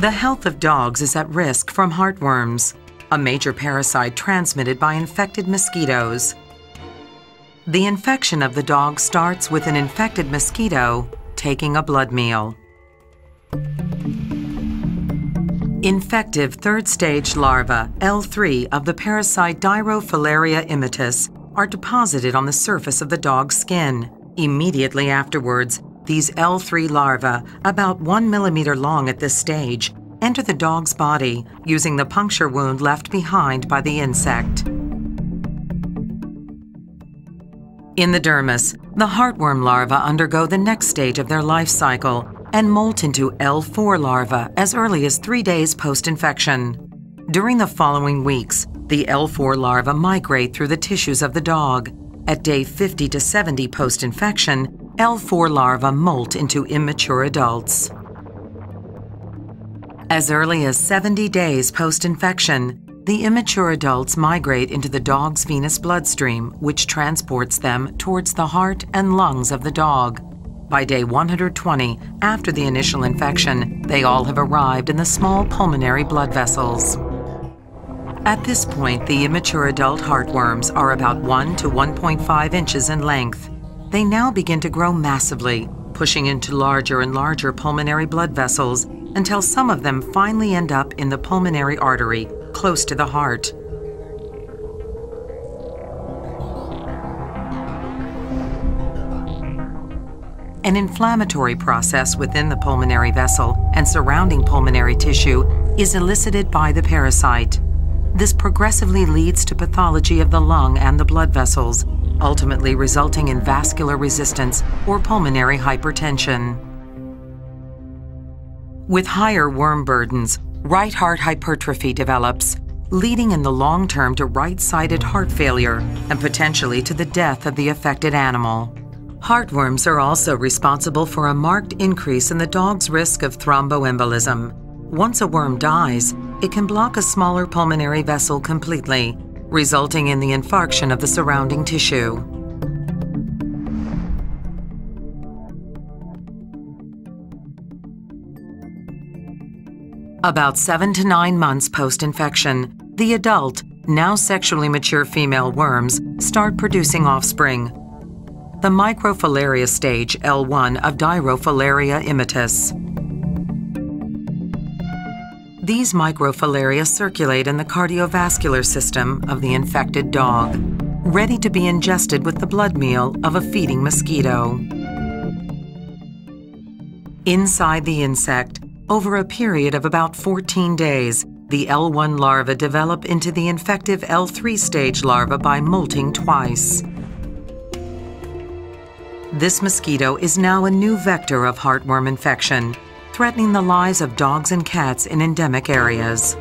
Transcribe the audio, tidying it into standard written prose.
The health of dogs is at risk from heartworms, a major parasite transmitted by infected mosquitoes. The infection of the dog starts with an infected mosquito taking a blood meal. Infective third-stage larvae, L3, of the parasite Dirofilaria immitis are deposited on the surface of the dog's skin. Immediately afterwards, these L3 larvae, about 1 millimeter long at this stage, enter the dog's body using the puncture wound left behind by the insect. In the dermis, the heartworm larvae undergo the next stage of their life cycle and molt into L4 larvae as early as 3 days post-infection. During the following weeks, the L4 larvae migrate through the tissues of the dog. At day 50 to 70 post-infection, L4 larvae molt into immature adults. As early as 70 days post-infection, the immature adults migrate into the dog's venous bloodstream, which transports them towards the heart and lungs of the dog. By day 120, after the initial infection, they all have arrived in the small pulmonary blood vessels. At this point, the immature adult heartworms are about 1 to 1.5 inches in length. They now begin to grow massively, pushing into larger and larger pulmonary blood vessels until some of them finally end up in the pulmonary artery, close to the heart. An inflammatory process within the pulmonary vessel and surrounding pulmonary tissue is elicited by the parasite. This progressively leads to pathology of the lung and the blood vessels, ultimately resulting in vascular resistance or pulmonary hypertension. With higher worm burdens, right heart hypertrophy develops, leading in the long term to right-sided heart failure and potentially to the death of the affected animal. Heartworms are also responsible for a marked increase in the dog's risk of thromboembolism. Once a worm dies, it can block a smaller pulmonary vessel completely, resulting in the infarction of the surrounding tissue. About 7 to 9 months post-infection, the adult, now sexually mature female worms start producing offspring. The microfilaria stage, L1, of Dirofilaria immitis. These microfilaria circulate in the cardiovascular system of the infected dog, ready to be ingested with the blood meal of a feeding mosquito. Inside the insect, over a period of about 14 days, the L1 larvae develop into the infective L3 stage larva by molting twice. This mosquito is now a new vector of heartworm infection, threatening the lives of dogs and cats in endemic areas.